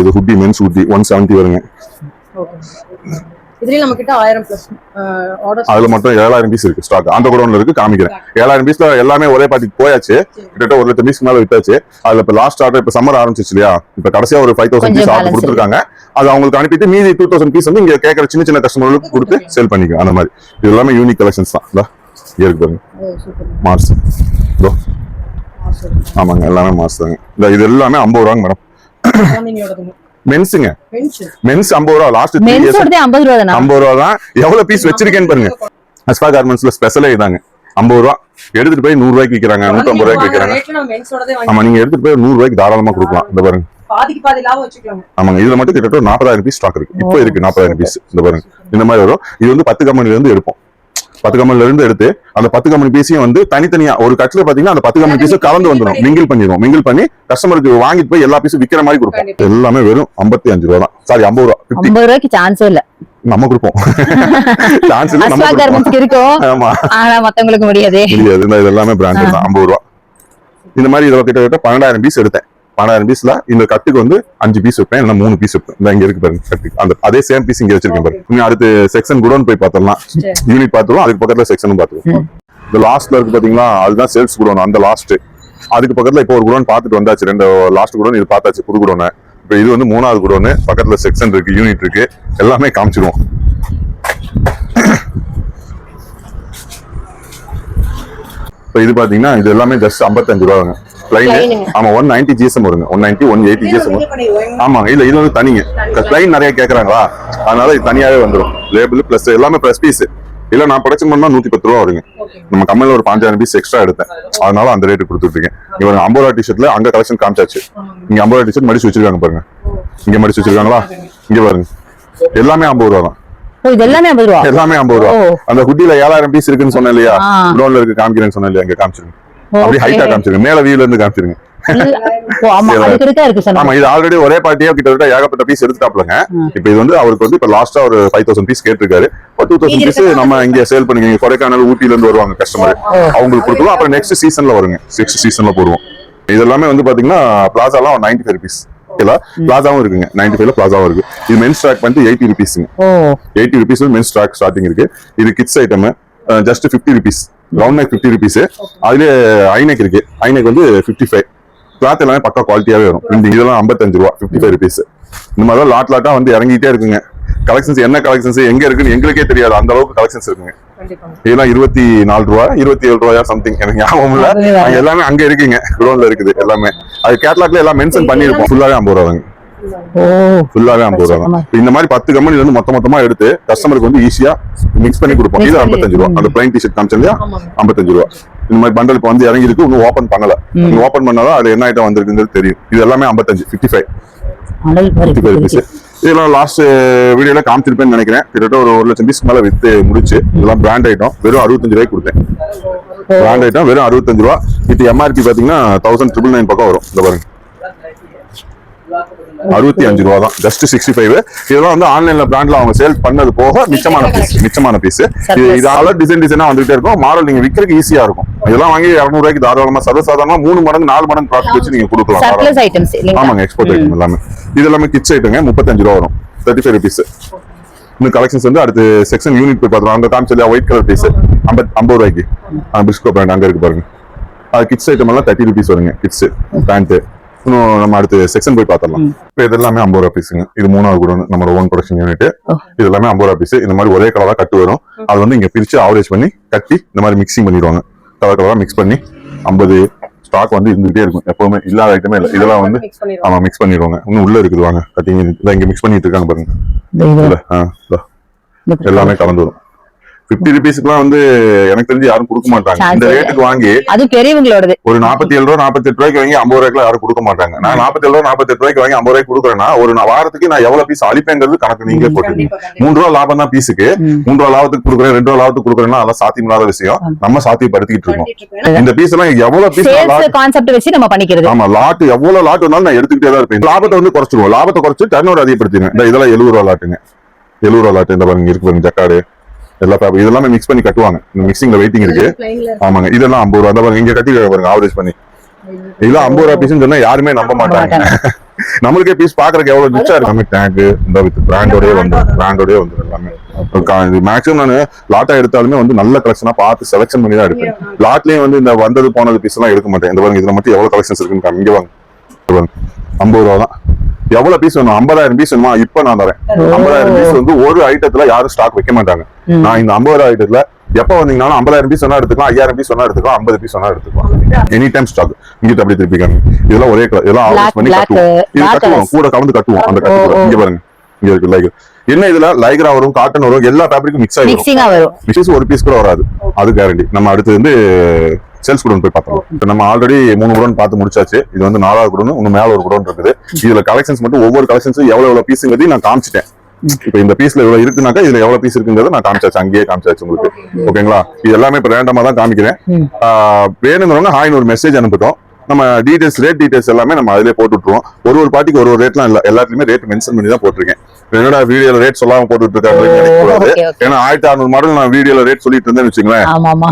Speaker 2: இது ஹுட்டி மென்ஸ் ஹுட்டி 170 வருங்க.
Speaker 3: இதுல நம்ம கிட்ட 1000 பிளஸ் ஆர்டர்ஸ்,
Speaker 2: அதுல மட்டும் 7000 பீஸ் இருக்கு ஸ்டாக், அந்த குடோன்ல இருக்கு, காமிக்கிறேன். 7000 பீஸ்ல எல்லாமே ஒரே பாட்டிக்கு போயாச்சு, கிட்டத்தட்ட 1 லட்சம் பீஸ்க்கு மேல வித்தாச்சு. அதுல இப்ப லாஸ்ட் ஆர்டர் இப்ப சம்மர் ஆரம்பிச்சிச்சு இல்லையா, இப்ப கடைசியா ஒரு 5000 பீஸ் ஆர்டர் கொடுத்துருக்காங்க. அது அவங்களுக்கு அனுப்பிட்டு மீதி 2000 பீஸ் வந்து இங்க கேட்கற சின்ன சின்ன கஸ்டமர்களுக்கு கொடுத்து சேல் பண்ணிக்கலாம். அந்த மாதிரி இது எல்லாமே யூனிக் கலெக்ஷன்ஸ் தான். இங்க இருக்கு பாருங்க, மார்ஸ். ஆமாங்க, எல்லாமே மார்ஸ் தாங்க. இது எல்லாமே 50 ரூபாங்க மேடம். மென்ஸுங்க, மென்ஸ் 50 ரூபா. லாஸ்ட் 3 இயர்ஸ்
Speaker 1: 50 ரூபா தான்.
Speaker 2: 50 ரூபா தான். எவ்வளவு பீஸ் வச்சிருக்கேன்னு பாருங்க. அஸ்பா கார்மெண்ட்ஸ்ல ஸ்பெஷலே இதாங்க, 50 ரூபா. எடுத்துட்டு போய் 100 ரூபாய்க்கு விக்கிறாங்க, 150 ரூபாய்க்கு விக்கிறாங்க. ஆமா, நீங்க எடுத்துட்டு போய் 100 ரூபாய்க்கு தாராளமா கொடுக்கலாம். இந்த பாருங்க,
Speaker 3: பாதிக்கு பாதி லாபம் வச்சுக்கலாம்.
Speaker 2: ஆமாங்க, இதுல மட்டும் கிட்டத்தட்ட 40000 பீஸ் ஸ்டாக் இருக்கு. இப்போ இருக்கு 40000 பீஸ். இந்த பாருங்க, இந்த மாதிரி வரும். இது வந்து 10 கம்பெனில இருந்து எடுப்போம். 10 கம்பெனில இருந்து எடுத்து அந்த 10 கம்பெனி பீஸையும் வந்து தனித்தனியா ஒரு கட்ல பாத்தீங்கன்னா அந்த 10 கம்பெனி பீஸும் கலந்து வந்துடும், மிங்கிள் பண்ணிடுவோம். மிங்கிள் பண்ணி கஸ்டமருக்கு வாங்கிட்டு போய் எல்லா பீஸும் விக்கிற மாதிரி கொடுப்போம். எல்லாமே வெறும் 55 ரூபா தான். சாரி 50 ரூபா.
Speaker 1: 50 ரூபாய்க்கு சான்ஸே இல்ல,
Speaker 2: நம்ம கொடுப்போம். சான்ஸ் இல்ல, நம்ம
Speaker 1: அஸ்வா கார்மெண்ட்ஸ்க்கு இருக்கும்.
Speaker 2: ஆமா,
Speaker 1: ஆனா மத்தவங்களுக்கு முடியாது.
Speaker 2: இது எல்லாமே பிராண்டட் தான். 50 ரூபா. இந்த மாதிரி இதுல கிட்டத்தட்ட 12000 பீஸ் எடுத்தேன். 12000 பீஸ்ல இந்த கட்டுக்கு வந்து 5 பீஸ் வைப்பேன், இல்ல 3 பீஸ் வைப்பேன். இந்த இங்க இருக்கு பாருங்க கட்டுக்கு, அந்த அதே சேம் பீஸ் இங்க வச்சிருக்கேன் பாருங்க. இன்னும் அடுத்து செக்ஷன் குடோன் போய் பார்த்தலாம், யூனிட் பார்த்துருவோம், அதுக்கு பக்கத்துல செக்ஷனும் பார்த்துருவோம். இந்த லாஸ்ட்ல இருக்கு பாத்தீங்களா, அதுதான் சேல்ஸ் குடோன். அந்த லாஸ்ட் அதுக்கு பக்கத்துல இப்போ ஒரு குடோன் பார்த்துட்டு வந்தாச்சு. 2 லாஸ்ட் குடோன் இது பார்த்தாச்சு, புது குடோன். இப்போ இது வந்து 3வது குடோன், பக்கத்துல செக்ஷன் இருக்கு, யூனிட் இருக்கு, எல்லாமே காமிச்சிருவோம். இப்போ இது பாத்தீங்கன்னா இது எல்லாமே ஜஸ்ட் 55 ரூபாங்க. பிளைன். ஆமா 190 ஜிஎஸ்எம் வருங்க, 190 180 ஜிஎஸ்எம். ஆமா, இல்ல இது வந்து தனிங்க, பிளைன் நிறைய கேக்குறாங்களா, அதனால இது தனியாவே வந்துடும். லேபிள் பிளஸ் எல்லாமே பிளஸ் பீஸ். இல்ல நான் ப்ரொடக்ஷன் பண்ணா 110 ரூபா வருங்க. நம்ம கம்பெனில ஒரு 5000 பீஸ் எக்ஸ்ட்ரா எடுத்தேன், அதனால அந்த ரேட்டு கொடுத்துட்டு இருக்கேன். இவங்க 50 ரூபா டிஷர்ட்ல அங்க கலெக்ஷன் காமிச்சாச்சு. இங்க 50 ரூபா டிஷர்ட் மடிச்சு வச்சிருக்காங்க பாருங்க, இங்க மடிச்சு வச்சிருக்காங்களா, இங்க பாருங்க, எல்லாமே 50 ரூபா தான்.
Speaker 1: இது எல்லாமே 50 ரூபா.
Speaker 2: எல்லாமே 50 ரூபா. அந்த குட்டில 7000 பீஸ் இருக்குன்னு சொன்னேன் இல்லையா, குடோன்ல இருக்கு காமிக்கிறேன்னு சொன்னேன் இல்லையா, இங்க காமிச்சிருங்க. அப்படி ஹைட்டா காமிச்சிருங்க, மேல வியூல இருந்து காமிச்சிருங்க. ஆமா, இது ஆல்ரெடி ஒரே பார்ட்டியா கிட்டத்தட்ட ஏகப்பட்ட பீஸ் எடுத்துட்டாப்லங்க. இப்ப இது வந்து அவருக்கு வந்து இப்ப லாஸ்டா ஒரு 5000 பீஸ் கேட்டிருக்காரு. 2000 பீஸ் நம்ம இங்க சேல் பண்ணிக்கீங்க. கொடைக்கானல் ஊட்டில இருந்து வருவாங்க கஸ்டமர், அவங்களுக்கு கொடுக்கலாம். அப்புறம் நெக்ஸ்ட் சீசன்ல வருங்க, நெக்ஸ்ட் சீசன்ல போடுவோம். இது எல்லாமே வந்து பாத்தீங்கன்னா பிளாசாலாம் 95 ருபீஸ். பிளாசாவும் இருக்குங்க, 95ல பிளாசாவும் இருக்கு. இது மென்ஸ் ஸ்டாக் வந்து 80 ருபீஸ்ங்க. 80 ருபீஸ் மென்ஸ் ஸ்டாக் ஸ்டார்டிங் இருக்கு. இது kids item just 50 rupees. Round neck 50 rupees. அதுல ஐநெக் இருக்கு, ஐநெக் வந்து 55. கிளாத் எல்லாமே பக்கா குவாலிட்டியாவே வரும். இதெல்லாம் 55 ரூபா, 55 ருபீஸ். இந்த மாதிரி லாட் லாட்டா வந்து இறங்கிட்டே இருக்குங்க. கலெக்ஷன்ஸ் என்ன கலெக்ஷன்ஸ் எங்க இருக்குன்னு எங்களுக்கே தெரியாது, அந்த அளவுக்கு கலெக்ஷன்ஸ் இருக்குங்க. இதெல்லாம் 24 ரூபா 27 ரூபாயா சம்திங், எனக்கு ஞாபகம் இல்ல. எல்லாமே அங்க இருக்குங்க, குடோன்ல இருக்குது எல்லாமே. அது கேட்லாக்ல எல்லாம் மென்ஷன் பண்ணிருப்போம். ஃபுல்லாவே 50 ரூபாங்க, ஃபுல்லாவே 50 ரூபா தான். இந்த மாதிரி 10 கம்பெனில இருந்து மொத்தமா எடுத்து கஸ்டமருக்கு வந்து ஈஸியா மிக்ஸ் பண்ணி கொடுப்போம். இது 55 ரூபா. அந்த பிளைன் டிஷர்ட் காமிச்சா இல்லையா, 55 ரூபா. இந்த மாதிரி பண்டல் இப்ப வந்து இறங்கி இருக்கு, இன்னும் ஓபன் பண்ணல. நீங்க ஓபன் பண்ணாதான் அது என்ன ஐட்டம் வந்திருக்குன்னு தெரியும். இது எல்லாமே 55 55 ருபீஸ். இதெல்லாம் லாஸ்ட் வீடியோல காமிச்சிருப்பேன்னு நினைக்கிறேன். கிட்டத்தட்ட ஒரு 1 லட்சம் பீஸ் மேல வித்து முடிச்சு. இதெல்லாம் பிராண்ட் ஐட்டம் வெறும் 65 ரூபாய்க்கு கொடுத்தேன். பிராண்ட் ஐட்டம் வெறும் 65 ரூபா. இது எம்ஆர்பி பாத்தீங்கன்னா 1999 பக்கம் வரும். இந்த பாருங்க 65 ரூபா தான், ஜஸ்ட் 65. இதெல்லாம் வந்து ஆன்லைன்ல பிராண்ட்ல அவங்க சேல் பண்ணது போக மிச்சமான பீஸ். இது ஆல்ரெடி டிசைனா வந்துட்டே இருக்கும். மாடல் நீங்க விக்கிறதுக்கு ஈஸியா இருக்கும். இதெல்லாம் வாங்கி 200 ரூபாய்க்கு தாராளமா சர்வசாதாரணமா 3 மடங்கு 4 மடங்கு ப்ராஃபிட் வச்சு நீங்க கொடுக்கலாம். ஆமாங்க, எக்ஸ்போர்ட் ஐட்டம் எல்லாமே. இது எல்லாமே கிட்ஸ் ஐட்டங்க, 35 ரூபா வரும், 35 ருபீஸ். இந்த கலெக்ஷன்ஸ் வந்து அடுத்து செக்ஷன் யூனிட் போய் பார்த்தோம். அங்க காமிச்சா ஒயிட் கலர் பீஸ் 50 ரூபாய்க்கு, பிஸ்கோ பிராண்ட் அங்க இருக்கு பாருங்க. அது கிட்ஸ் ஐட்டம் எல்லாம் 30 ருபீஸ் வருங்க. Kids pant. இன்னும் நம்ம அடுத்து செக்ஷன் போய் பார்த்தரலாம். இப்போ இது எல்லாமே 50 ரூபா பீஸுங்க. இது 3வது குடோன், நம்ம ஓன் ப்ரொடக்ஷன் யூனிட். இது எல்லாமே 50 ரூபா பீஸ். இந்த மாதிரி ஒரே கலரா கட்டு வரும். அது வந்து இங்க பிரிச்சு ஆவரேஜ் பண்ணி கட்டி இந்த மாதிரி மிக்சிங் பண்ணிடுவாங்க. கலரா மிக்ஸ் பண்ணி 50 ஸ்டாக் வந்து இருந்துகிட்டே இருக்கும். எப்பவுமே இல்லாத ஐட்டமே இல்லை. இதெல்லாம் வந்து ஆமா மிக்ஸ் பண்ணிடுவாங்க. இன்னும் உள்ள இருக்குது வாங்க கட்டிங். இங்க மிக்ஸ் பண்ணிட்டு இருக்காங்க பாருங்க. எல்லாமே கலந்து வரும். 50 rupeesக்குலாம் வந்து எனக்கு தெரிஞ்சு யாரும் கொடுக்க மாட்டாங்க.
Speaker 1: Chance
Speaker 2: இந்த
Speaker 1: இல்ல.
Speaker 2: ரேட்டுக்கு வாங்கி
Speaker 1: அது பெரியவங்களோடது.
Speaker 2: ஒரு 47 ரூபா 48 ரூபாய்க்கு வாங்கி 50 ரூபாய்க்கு யாரும் கொடுக்க மாட்டாங்க. நான் 47 ரூபா 48 ரூபாய்க்கு வாங்கி 50 ரூபாய்க்கு கொடுக்குறேன்னா ஒரு வாரத்துக்கு நான் எவ்வளவு பீஸ் அழிப்பேங்கிறது கணக்கு நீங்களே போட்டுருக்கீங்க.
Speaker 3: கண்டிப்பா கண்டிப்பா
Speaker 2: 3 ரூபா லாபம் தான் பீஸுக்கு. 3 ரூபா லாபத்துக்கு கொடுக்குறேன் 2 ரூபா லாபத்துக்கு கொடுக்குறேன்னா அதெல்லாம் சாத்தியமில்லாத விஷயம். நம்ம சாத்தியப்படுத்திட்டு இருக்கோம்.
Speaker 3: பண்ணிட்டு இருக்கேன்.
Speaker 2: இந்த பீஸ் எல்லாம் எவ்வளவு பீஸ்
Speaker 1: சேல்ஸ் கான்செப்ட் வச்சு நம்ம பண்ணிக்கிறது.
Speaker 2: ஆமா லாட் எவ்வளவு லாட் வந்தாலும் நான் எடுத்துக்கிட்டே தான் இருப்பேன். லாபத்தை வந்து குறைச்சிருவோம். லாபத்தை குறைச்சு டர்ன் அதிகப்படுத்திடுவேன். இதெல்லாம் 70 ரூபா லாட்டுங்க. 70 ரூபா லாட் இந்த பாருங்க இருக்கு பாருங்க ஜக்காடு எல்லா இதெல்லாமே மிக்ஸ் பண்ணி கட்டுவாங்க. மிக்சிங்ல வெயிட்டிங் இருக்கு.
Speaker 3: Plainல
Speaker 2: ஆமாங்க இதெல்லாம் 50 ரூபா. அந்த பாருங்க இங்க கட்டி பாருங்க ஆவரேஜ் பண்ணி இதெல்லாம் 50 ரூபா பீஸ் சொன்னா யாருமே நம்ப மாட்டாங்க. நம்மளுக்கே பீஸ் பாக்குறதுக்கு எவ்வளவு ரிச்சா இருக்கு. டேங்க் இந்த வித் பிராண்டோடய வந்துடும் எல்லாமே. மேக்ஸிமம் நான் லாட்டா எடுத்தாலுமே வந்து நல்ல கலெக்ஷனா பார்த்து செலக்ஷன் பண்ணி தான் எடுப்பேன். லாட்லயும் வந்து இந்த வந்தது போனது பீஸ் எல்லாம் எடுக்க மாட்டேன். இந்த பாருங்க இதுல மட்டும் எவ்வளவு கலெக்ஷன்ஸ் இருக்குன்னு இங்க வாங்க. 50 ரூபா தான். எவ்வளவு பீஸ் வேணும்? 50,000 பீஸ் வேணுமா? இப்ப நான் தரேன். 50,000 பீஸ் வந்து ஒரு ஐட்டத்துல யாரும் ஸ்டாக் வைக்க மாட்டாங்க. நான் இந்த 50,000 ஐட்டத்துல எப்ப வந்தீங்கன்னாலும் 50,000 பீஸ் வேணா எடுத்துக்கலாம், 5,000 பீஸ் வேணா எடுத்துக்கலாம், 50 பீஸ் வேணா எடுத்துக்கலாம். Any time stock. இங்கிட்ட அப்படியே திருப்பிக்காங்க. இதெல்லாம் ஒரே கலர். இதெல்லாம் ஆவரேஜ் பண்ணி கட்டுவோம். இது கட்டுவோம் கூட கலந்து கட்டுவோம். அந்த கட்டு இங்க பாருங்க இங்க இருக்கு லைக் என்ன இதுல லைக்ரா வரும், காட்டன் வரும், எல்லா ஃபேப்ரிக்கும் மிக்ஸ் ஆகி
Speaker 1: மிக்சிங்கா வரும்.
Speaker 2: மிக்ஸ் ஒரு பீஸ் கூட வராது. அது கேரண்டி. நம்ம அடுத்து வந்து சேல்ஸ் குடோன் போய் பார்த்தோம். இப்போ நம்ம ஆல்ரெடி 3 குடோன் பார்த்து முடிச்சாச்சு. இது வந்து 4வது குடோன், இன்னும் மேல ஒரு குடோன் இருக்குது. இதுல கலெக்ஷன்ஸ் மட்டும் ஒவ்வொரு கலெக்ஷன்ஸும் எவ்வளவு பீஸுங்கிறது நான் காமிச்சிட்டேன். இப்போ இந்த பீஸ்ல இவ்வளவு இருக்குனாக்கா இதுல எவ்வளவு பீஸ் இருக்குங்கிறத நான் காமிச்சாச்சு, அங்கேயே காமிச்சாச்சு உங்களுக்கு. ஓகேங்களா? இது எல்லாமே இப்ப ரேண்டமா தான் காமிக்கிறேன். வேணுங்கிறவங்க ஹாய்னு ஒரு மெசேஜ் அனுப்பிட்டோம். நம்ம டீடைல்ஸ் ரேட் டீடைல்ஸ் எல்லாமே நம்ம அதிலே போட்டு விட்டுருவோம். ஒரு பார்ட்டிக்கு ஒரு ரேட்லாம் இல்ல, எல்லாத்துலயுமே ரேட் மென்ஷன் பண்ணி தான் போட்டிருக்கேன். என்னடா வீடியோல ரேட் சொல்லாம போட்டுட்டு இருக்காங்க நினைக்கக்கூடாது. ஏன்னா 1600 மாடல் நான் வீடியோல ரேட் சொல்லிட்டு இருந்தேன்னு வச்சுங்களேன்,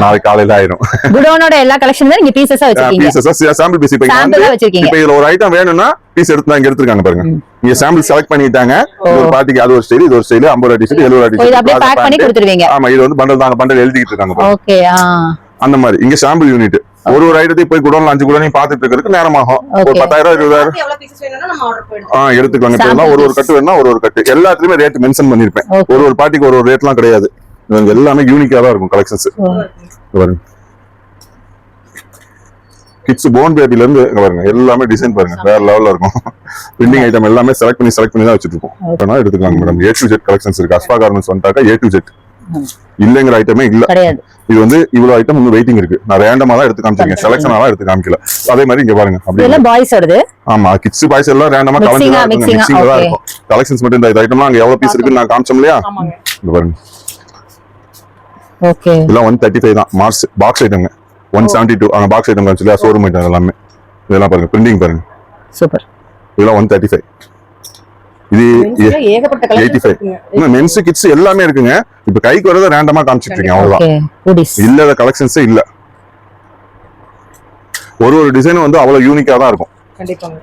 Speaker 2: நாளைக்கு காலையில ஆயிரும்.
Speaker 1: குடோனோட எல்லா கலெக்ஷன் நீங்க பீசஸா வச்சிருக்கீங்க.
Speaker 2: பீசஸா சாம்பிள் பீஸ். இப்போ இதுல ஒரு ஐட்டம் வேணும்னா பீஸ் எடுத்து இங்க எடுத்துருக்காங்க பாருங்க. நீங்க சாம்பிள் செலக்ட் பண்ணிட்டாங்க. ஒரு பார்ட்டிக்கு அது ஒரு ஸ்டைல், இது ஒரு ஸ்டைல், 50 ரூபாய் டிஷர்ட், 70 ரூபாய் டிஷர்ட்
Speaker 1: அப்படியே பேக் பண்ணி கொடுத்துருவீங்க.
Speaker 2: ஆமா இது வந்து பண்டல் தான், பண்டல் எழுதிட்டு இருக்காங்க.
Speaker 1: ஓகே
Speaker 2: அந்த மாதிரி இங்க சாம்பிள் யூனிட் ஒரு ஐட்டத்தையும் போய் குடோன்ல 5 குடோனையும் பாத்துட்டு இருக்கிறதுக்கு நேரமாகும். ஒரு 10,000 20,000
Speaker 3: எவ்வளவு பீசஸ் வேணும்னா நம்ம ஆர்டர் போடுவோம்.
Speaker 2: எடுத்துக்கோங்க. இதெல்லாம் ஒரு கட்டு வேணும்னா ஒரு கட்டு. எல்லாத்துலயுமே ரேட் மென்ஷன் பண்ணிருப்பேன். ஒரு பார்ட்டிக்கு ஒரு ரேட்லாம் கிடையாது. இவங்க எல்லாமே யூனிக்கா தான் இருக்கும் கலெக்ஷன்ஸ். பாருங்க கிட்ஸ் போன் பேபில இருந்து பாருங்க எல்லாமே டிசைன் பாருங்க வேற லெவல்ல இருக்கும். பிரிண்டிங் ஐட்டம் எல்லாமே செலக்ட் பண்ணி தான் வச்சிட்டு இருக்கோம். வேணா எடுத்துக்கலாம் madam. A to Z collections இருக்கு. அஸ்வா கார்மெண்ட்ஸ் வந்துட்டாக்கா A to Z இல்லங்கிற ஐட்டமே இல்ல. இது வந்து இவ்வளவு ஐட்டம் இன்னும் வெயிட்டிங் இருக்கு. நான் ரேண்டமா தான் எடுத்து காமிச்சிருக்கேன், செலக்ஷனாலாம் எடுத்து காமிக்கல. அதே மாதிரி இங்க பாருங்க அப்படியே பாய்ஸ் வருது. ஆமா கிட்ஸ் பாய்ஸ் எல்லாம் ரேண்டமா கலந்து தான் இருக்கும், மிக்சிங்கா தான் இருக்கும். கலெக்ஷன்ஸ் மட்டும் இந்த ஐட்டம்லாம் அங்க எவ்வளவு பீஸ் இருக்குன்னு நான் காமிச்சோம் இல்லையா? இங்க பாருங்க. ஓகே இதெல்லாம் 135 தான். Mars box ஐட்டம்ங்க. 172 அங்க பாக்ஸ் ஐட்டம் காமிச்சல ஷோரூம் ஐட்டம் எல்லாமே. இதெல்லாம் பாருங்க பிரிண்டிங் பாருங்க சூப்பர். இதெல்லாம் 135. இது
Speaker 3: ஏகப்பட்ட கலெக்ஷன்ஸ்
Speaker 2: 85. இன்னும் மென்ஸ் கிட்ஸ் எல்லாமே இருக்குங்க. இப்ப கைக்கு வரத ரேண்டமா காமிச்சிட்டு இருக்கேன் அவ்வளவுதான். இல்ல கலெக்ஷன்ஸே இல்ல. ஒரு டிசைன் வந்து அவ்வளவு யூனிக்கா தான் இருக்கும். கண்டிப்பாங்க.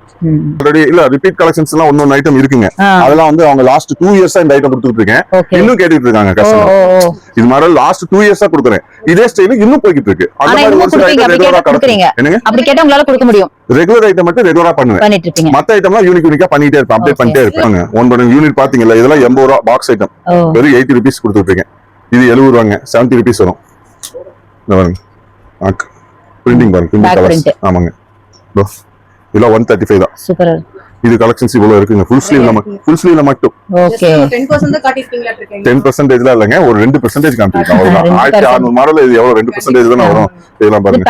Speaker 2: ஆல்ரெடி இல்ல ரிப்பீட் கலெக்ஷன்ஸ் எல்லாம் ஒன்னொரு ஐட்டம் இருக்குங்க. அதெல்லாம் வந்து அவங்க லாஸ்ட் 2 இயர்ஸா இந்த ஐட்டம் கொடுத்துட்டு இருக்கேன். இன்னும் கேட்டுட்டு இருக்காங்க கஸ்டமர். இது மாதிரி லாஸ்ட் 2 இயர்ஸா கொடுக்குறேன். இதே ஸ்டைல் இன்னும் போய்கிட்டு இருக்கு. அந்த மாதிரி ஒரு சில ஐட்டம் ரெகுலரா கொடுக்குறீங்க. என்னங்க அப்படி கேட்டா உங்களால கொடுக்க முடியும். ரெகுலர் ஐட்டம் மட்டும் ரெகுலரா பண்ணுவேன். மத்த ஐட்டம்லாம் யூனிக்கா பண்ணிட்டே இருப்பேன், அப்டேட் பண்ணிட்டே இருப்பாங்க. ஒன் பண்ண யூனிட் பாத்தீங்களா? இதெல்லாம் 80 ரூபாய் பாக்ஸ் ஐட்டம். வெறும் 80 ரூபீஸ் கொடுத்துட்டு இருக்கேன். இது 70 ரூபாங்க. 70 ரூபீஸ் வரும். இந்த பாருங்க பிரிண்டிங் பாருங்க. Printing colours. ஆமாங்க இதெல்லாம் 135 தான். சூப்பர். இது கலெக்ஷன்ஸ் இவ்வளவு இருக்குங்க. ஃபுல் ஸ்லீவ்ல மட்டும். ஓகே 10% காட்டிட்டீங்களா? 10% இல்லங்க, ஒரு 2% காமிச்சிருக்கேன் அவ்வளவுதான். 1600 மாடல் இது எவ்வளவு 2% தான வரும். இதெல்லாம் பாருங்க.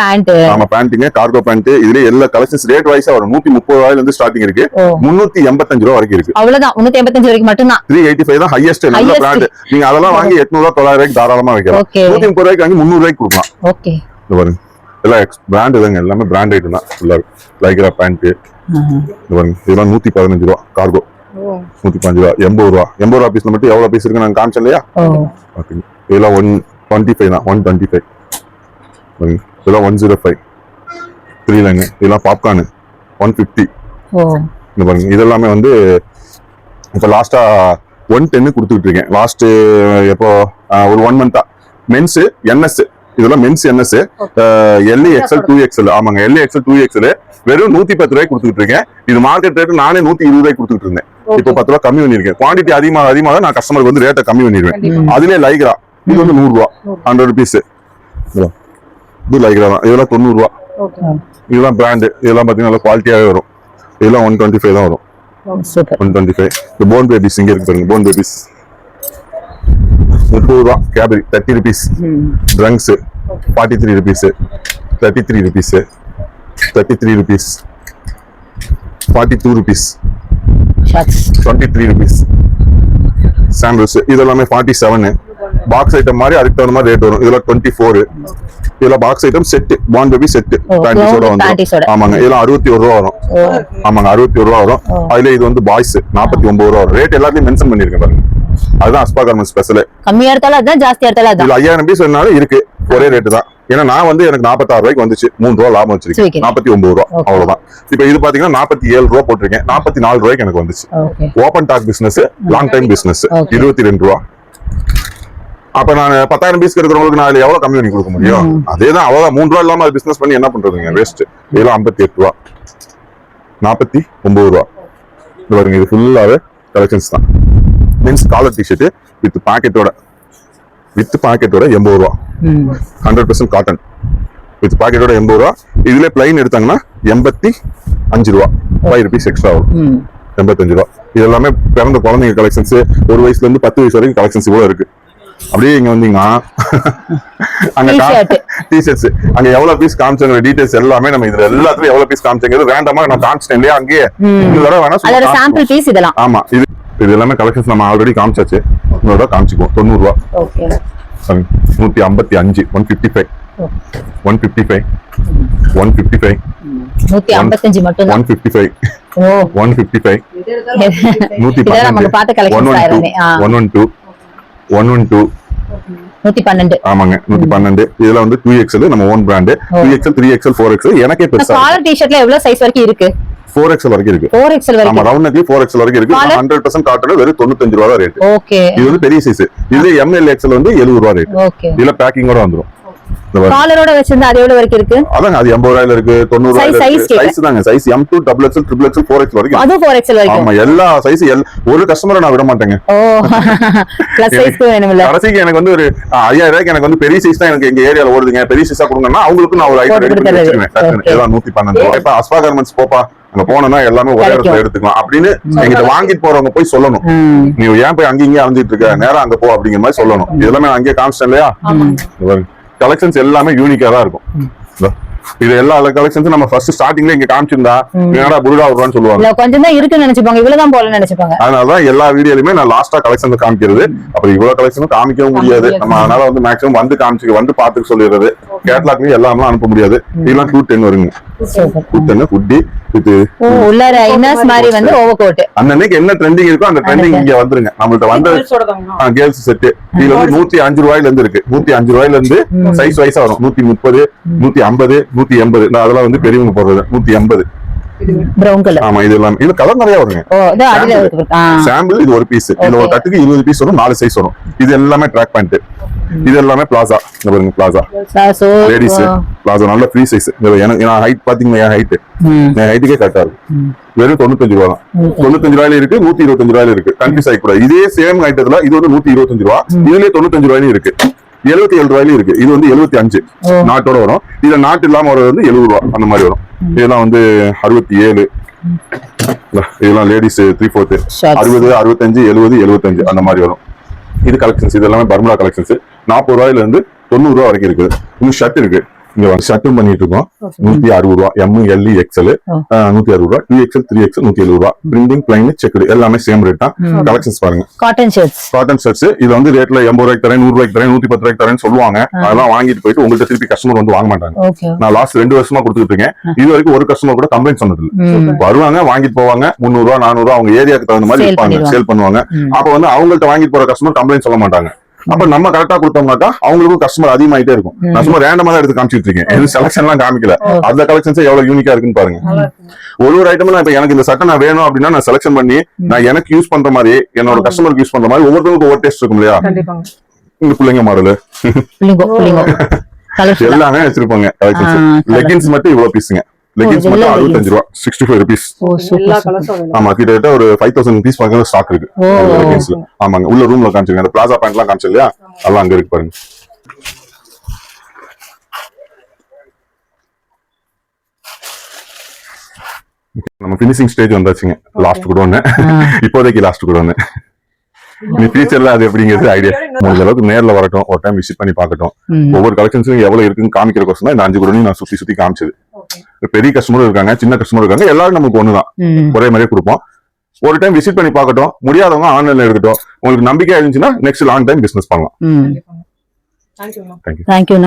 Speaker 2: ஆமா பேண்ட்ங்க, கார்கோ பேண்ட். இதுல எல்லா கலெக்ஷன்ஸ் ரேட் வைஸா வரும். 130 ரூபாயில இருந்து ஸ்டார்டிங் இருக்கு. 385 ரூபாய் வரைக்கும் இருக்கு. அவ்வளவுதான். 385 வரைக்கும் மட்டும் தான். 385 தான் ஹையஸ்ட். நல்ல பிராண்ட். நீங்க அதெல்லாம் வாங்கி 800 ரூபாய் 900 ரூபாய்க்கு தாராளமா வைக்கலாம். 130 ரூபாய்க்கு வாங்கி 300 ரூபாய்க்கு கொடுக்கலாம். ஓகே இது பாருங்க எல்லாம் பிராண்ட் இதுங்க. எல்லாமே பிராண்ட் ஐட்டம் தான் ஃபுல்லா. லைக்ரா பேண்ட் இதெல்லாம் 115 ரூபா. கார்கோ 115 ரூபா. 80 ரூபா. 80 ரூபா பீஸ்ல மட்டும் எவ்வளவு பீஸ் இருக்கு நான் காமிச்சேன் இல்லையா? இதெல்லாம் 125 தான். 125 இதெல்லாம் 105 3லங்க. இதெல்லாம் பாப்கார்ன் 150. இந்த பாருங்க இதெல்லாமே வந்து இப்ப லாஸ்டா 110 கொடுத்துட்டு இருக்கேன். லாஸ்ட் எப்போ ஒரு 1 மந்த்தா. மென்ஸ் NS இதெல்லாம் men's NS LE XL 2XL. ஆமாங்க LE XL 2XL வெறும் 110 ரூபாய்க்கு கொடுத்துட்டு இருக்கேன். இது மார்க்கெட் ரேட் நானே 120 ரூபாய்க்கு கொடுத்துட்டு இருந்தேன். இப்போ 10 ரூபாய் கம்மி பண்ணிருக்கேன். குவான்டிட்டி அதிகமாக தான் நான் கஸ்டமருக்கு வந்து ரேட்டை கம்மி பண்ணிடுவேன். அதுலயே லைக்ரா இது வந்து 100 ரூபா 100 ருபீஸ். இது லைக்ரா தான். இதெல்லாம் 90 ரூபா. இதெல்லாம் பிராண்ட். இதெல்லாம் பாத்தீங்கன்னா குவாலிட்டியாவே வரும். இதெல்லாம் 125 தான் வரும். 125. இந்த போன் பேபிஸ் இங்க இருக்கு பாருங்க. போன் பேபிஸ் 30 ரூபா capri 30 rupees. Trunks 43 rupees, 33 rupees, 33 rupees, 42 rupees,
Speaker 1: shorts
Speaker 2: 23 rupees. Samples இதெல்லாமே 47. பாக்ஸ் ஐட்டம் மாதிரி அதுக்கு தகுந்த மாதிரி ரேட் வரும். இதெல்லாம் 24. இதெல்லாம் box item set, born baby set பேண்டிஸோட
Speaker 1: panties-ஓட.
Speaker 2: வந்துரும். ஆமாங்க, இதெல்லாம் 61 ரூபா வரும். ஆமாங்க, 61 ரூபா வரும். அதுல இது வந்து பாய்ஸ் 49 ரூபா வரும். ரேட் எல்லாத்தையும் மென்ஷன் பண்ணிருக்கேன் பாருங்க. அதுதான் அஸ்பா கார்மெண்ட்ஸ் ஸ்பெஷல்.
Speaker 1: கம்மியா எடுத்தாலும் அதான், ஜாஸ்தியா எடுத்தாலும் அதான்.
Speaker 2: இதுல 5000 பீஸ் வேணாலும் இருக்கு, ஒரே ரேட் தான். ஏன்னா நான் வந்து எனக்கு 46 ரூபாய்க்கு வந்துச்சு, 3 ரூபா லாபம் வச்சிருக்கேன்.
Speaker 1: சரி.
Speaker 2: 49 ரூபா
Speaker 1: Okay.
Speaker 2: அவ்வளவுதான். இப்ப இது பாத்தீங்கன்னா 47 ரூபா போட்டிருக்கேன், 44 ரூபாய்க்கு எனக்கு வந்துச்சு.
Speaker 1: Okay.
Speaker 2: Open talk business, long time business.
Speaker 1: Okay.
Speaker 2: 22 ரூபா. அப்ப நான் 10,000 பீஸ் இருக்கிறவங்களுக்கு நான் எவ்வளவு கம்மி பண்ணி கொடுக்க முடியும்? அதேதான், அவ்வளவுதான். 3 ரூபா இல்லாம அது பிசினஸ் பண்ணி என்ன பண்றதுங்க, வேஸ்ட். இதெல்லாம் 58 ரூபா, 49 ரூபா. இது பாருங்க, இது ஃபுல்லாவே கலெக்ஷன்ஸ் தான். மீன்ஸ் காலர் டிஷர்ட் வித் பாக்கெட்டோட 80 ரூபா. 100% காட்டன் வித் பாக்கெட்டோட 80 ரூபா. இதுல பிளைன் எடுத்தாங்கன்னா 85 ரூபா, 5 rupees எக்ஸ்ட்ரா வரும். 85 ரூபா. இது எல்லாமே பிறந்த குழந்தைங்க கலெக்ஷன்ஸ். 1 வயசுல இருந்து 10 வயசு வரைக்கும் கலெக்ஷன்ஸ் இவ்வளவு இருக்கு. அப்படியே இங்க வந்தீங்கன்னா அங்க டிஷர்ட்ஸ் அங்க எவ்வளவு பீஸ் காமிச்சங்க டீடைல்ஸ் எல்லாமே நம்ம இதுல எல்லாத்துலயும் எவ்வளவு பீஸ் காமிச்சங்கிறது ரேண்டமா நான் காமிச்சிட்டேன் இல்லையா, அங்கேயே இந்த தடவை வேணா
Speaker 1: அதோட சாம்பிள் பீஸ் இதெல்லாம்.
Speaker 2: ஆமா, இது எல்லாமே கலெக்ஷன்ஸ் நம்ம ஆல்ரெடி காமிச்சாச்சு. இன்னொரு காமிச்சுக்குவோம். 90 ரூபா,
Speaker 1: ஓகே.
Speaker 2: 155, 155, 155, 155,
Speaker 1: 155 மட்டும் தான்.
Speaker 2: 155,
Speaker 1: ஓ
Speaker 2: 155,
Speaker 1: இதெல்லாம் நமக்கு பார்த்த கலெக்ஷன்ஸ் ஆயிருமே.
Speaker 2: 112, 112.
Speaker 1: 112.
Speaker 2: ஆமாங்க, 112. இதுல வந்து 2XL நம்ம own brand. 2XL, 3XL, 4XL. எனக்கே பெருசா
Speaker 1: காலர் டி-ஷர்ட்ல எவ்வளவு சைஸ் வரைக்கும் இருக்கு?
Speaker 2: 4XL வரைக்கும் இருக்கு.
Speaker 1: 4XL
Speaker 2: ஆமா,
Speaker 1: வரைக்கும்.
Speaker 2: ரவுண்ட் நெக்ல 4XL வரைக்கும் இருக்கு. 100% காட்டன் வெறும் 95 ரூபா தான் ரேட்.
Speaker 1: ஓகே.
Speaker 2: இது வந்து பெரிய சைஸ். இது ML XL வந்து 70 ரூபா ரேட்.
Speaker 1: ஓகே.
Speaker 2: இதுல பேக்கிங்கோட வந்துரும்.
Speaker 1: காலரோட வச்சிருந்தா அது எவ்வளவு வரைக்கும் இருக்கு?
Speaker 2: அதாங்க, அது 80 ரூபாயில இருக்கு, 90 ரூபாயில இருக்கு. சைஸ் தாங்க, size M2, XXL, XXL, 4XL வரைக்கும்.
Speaker 1: அது 4XL வரைக்கும்.
Speaker 2: ஆமா, எல்லா சைஸ். ஒரு கஸ்டமரை நான் விட மாட்டேங்க.
Speaker 1: ஓ பிளஸ் சைஸ் வேணும்ல.
Speaker 2: கடைசிக்கு எனக்கு வந்து ஒரு 5000 ரூபாய்க்கு எனக்கு வந்து பெரிய சைஸ் தான் எனக்கு எங்க ஏரியால ஓடுதுங்க, பெரிய சைஸா கொடுங்கன்னா அவங்களுக்கு நான் ஒரு ஐட்டம் ரெடி பண்ணி வச்சிருவேன். டக்குனு எல்லாம் 112 ரூபாய். இப்ப அஸ்பா கார்மெண்ட்ஸ் போப்பா, அங்க போனோம்னா எல்லாமே ஒரே இடத்துல எடுத்துக்கலாம் அப்படின்னு எங்கிட்ட வாங்கிட்டு போறவங்க போய் சொல்லணும். நீ ஏன் போய் அங்கேயும் அலைஞ்சிட்டு இருக்க, நேரம் அங்க போ அப்படிங்கிற மாதிரி சொல்லணும். இதெல்லாமே நான் அங்கேயே காமிச்சிட்டேன் இல்லையா. கலெக்ஷன்ஸ் எல்லாமே யூனிக்கா தான் இருக்கும். இது எல்லா கலெக்ஷன்ஸும் நம்ம ஃபர்ஸ்ட் ஸ்டார்டிங்ல இங்க காமிச்சிருந்தா என்னடா புருடா வருவான்னு சொல்லுவாங்க.
Speaker 1: கொஞ்சம் தான் இருக்குன்னு நினைச்சுப்பாங்க, இவ்வளவுதான் போலன்னு நினைச்சுப்பாங்க.
Speaker 2: அதனாலதான் எல்லா வீடியோலயுமே நான் லாஸ்டா கலெக்ஷன் காமிக்கிறது. அப்புறம் இவ்வளவு கலெக்ஷனும் காமிக்கவும் முடியாது நம்ம. அதனால வந்து மேக்ஸிமம் வந்து காமிச்சு வந்து பாத்துக்க சொல்லிடுறது. கேட்லாக்லயும் எல்லாமே அனுப்ப முடியாது. இதெல்லாம் 210 வருங்க. 210 குட்டி இது
Speaker 1: உள்ளார இன்னர்ஸ் மாதிரி வந்து ஓவர் கோட்.
Speaker 2: அன்னைக்கு என்ன ட்ரெண்டிங் இருக்கோ அந்த ட்ரெண்டிங் இங்க வந்துருங்க. நம்மள்ட்ட வந்து கேர்ள்ஸ் செட் இதுல வந்து 105 ரூபாயில இருந்து இருக்கு. 105 ரூபாயில இருந்து சைஸ் வைஸா வரும். 130, 150, 180. அதெல்லாம் வந்து பெரியவங்க போடுறது 180.
Speaker 1: Brown colour.
Speaker 2: ஆமா, இது எல்லாம் இது கலர் நிறைய வருங்க. சாம்பிள் இது ஒரு பீஸ். இதுல ஒரு கட்டுக்கு 20 பீஸ் வரும், 4 சைஸ் வரும். இது எல்லாமே ட்ராக் பேண்ட். இது எல்லாமே பிளாசா. இங்க பாருங்க, பிளாசா லேடிஸ் பிளாசா நல்ல ஃப்ரீ சைஸ். எனக்கு ஹைட் பாத்தீங்கன்னா என் ஹைட்டுக்கே கரெக்டா இருக்கும். வெறும் 95 ரூபா தான். 95 ரூபாயில இருக்கு, 125 ரூபாயில இருக்கு. கன்ஃபியூஸ் ஆகிக்கூடாது. இதே சேம் ஐட்டத்துல இது வந்து 125 ரூபா, இதுலயே 95 ரூபாயிலும் இருக்கு, 77 ரூபாயிலும் இருக்கு. இது வந்து 75 நாட்டோட வரும். இதுல நாட்டு இல்லாம வர்றது வந்து 70 ரூபா அந்த மாதிரி வரும். இதெல்லாம் வந்து 67. இதெல்லாம் லேடிஸ் 3/4 60, 65, 70, 75 அந்த மாதிரி வரும். இது கலெக்ஷன்ஸ். இது எல்லாமே பர்முடா கலெக்ஷன்ஸ். 40 ரூபாயில இருந்து 90 ரூபா வரைக்கும் இருக்கு. இன்னும் ஷர்ட் இருக்கு. இங்க ஷர்ட்டும் பண்ணிட்டு இருக்கோம். 160 ரூபா ML XL 160 ரூபா, 2XL 3XL 170 ரூபா. பிரிண்டிங் பிளைன் செக்குடு எல்லாமே சேம் ரேட் தான். கலெக்ஷன்ஸ் பாருங்க.
Speaker 1: காட்டன் ஷர்ட்ஸ்
Speaker 2: இது வந்து ரேட்ல 80 ரூபாய்க்கு தரேன், 100 ரூபாய்க்கு தரேன், 110 ரூபாய்க்கு தரேன்னு சொல்லுவாங்க. அதெல்லாம் வாங்கிட்டு போயிட்டு உங்கள்ட்ட திருப்பி கஸ்டமர் வந்து வாங்க மாட்டாங்க. நான் லாஸ்ட் 2 வருஷமா கொடுத்துட்டு இருக்கேன். இது வரைக்கும் ஒரு கஸ்டமர் கூட கம்ப்ளைண்ட் சொன்னது இல்ல. வருவாங்க, வாங்கிட்டு போவாங்க. 300 ரூபா 400 ரூபா அவங்க ஏரியாக்கு தகுந்த மாதிரி இருப்பாங்க, சேல் பண்ணுவாங்க. அப்ப வந்து அவங்கள்ட்ட வாங்கிட்டு போற கஸ்டமர் கம்ப்ளைண்ட் சொல்ல மாட்டாங்க. அப்ப நம்ம கரெக்டா கொடுத்தோம்னாக்கா அவங்களுக்கும் கஸ்டமர் அதிகமாயிட்டே இருக்கும். நான் சும்மா ரேண்டமா தான் எடுத்து காமிச்சிட்டு இருக்கேன். எதுவும் செலக்ஷன் எல்லாம் காமிக்கல. அந்த கலெக்ஷன்ஸ் எவ்வளவு யூனிக்கா இருக்குன்னு பாருங்க. ஒரு ஐட்டம் இப்ப எனக்கு இந்த சட்டை நான் வேணும் அப்படின்னா நான் செலக்ஷன் பண்ணி நான் எனக்கு யூஸ் பண்ற மாதிரி என்னோட கஸ்டமருக்கு யூஸ் பண்ற மாதிரி ஒவ்வொருத்தருக்கும் ஒவ்வொரு டேஸ்ட் இருக்கும் இல்லையா. இந்த பிள்ளைங்க மாடலு எல்லாமே வச்சிருப்பாங்க. லெகின்ஸ் மட்டும் இவ்வளவு பீஸுங்க. லெகின்ஸ் மட்டும் 65 ரூபா, 65 rupees. ஆமா, கிட்டத்தட்ட ஒரு 5000 பீஸ் பக்கம் ஸ்டாக் இருக்கு லெகின்ஸ்ல. ஆமாங்க, உள்ள ரூம்ல காமிச்சிருக்கேன். அந்த பிளாசா பேண்ட் எல்லாம் காமிச்சேன் இல்லையா, அதெல்லாம் அங்க இருக்கு பாருங்க. நம்ம பினிஷிங் ஸ்டேஜ் வந்தாச்சுங்க. லாஸ்ட் கூட ஒண்ணு, இப்போதைக்கு லாஸ்ட் கூட ஒண்ணு. நீ ஃபியூச்சர்ல அது எப்படிங்கிறது ஐடியா முடிஞ்ச அளவுக்கு நேர்ல வரட்டும், ஒரு டைம் விசிட் பண்ணி பார்க்கட்டும். ஒவ்வொரு கலெக்ஷன்ஸும் எவ்வளவு இருக்குன்னு காமிக்கிறக்கோசம் தான் இந்த 5 குடோனையும் நான் சுத்தி காமிச்சது. பெரிய கஸ்டமரும் இருக்காங்க, சின்ன கஸ்டமரும் இருக்காங்க, எல்லாரும் நமக்கு ஒண்ணுதான், ஒரே மாதிரியே கொடுப்போம். ஒரு டைம் விசிட் பண்ணி பார்க்கட்டும். முடியாதவங்க ஆன்லைன்ல எடுக்கட்டும். உங்களுக்கு நம்பிக்கை இருந்துச்சுன்னா நெக்ஸ்ட் லாங் டைம் பிசினஸ் பண்ணலாம்.
Speaker 3: தேங்க்யூ.
Speaker 1: தேங்க்யூ.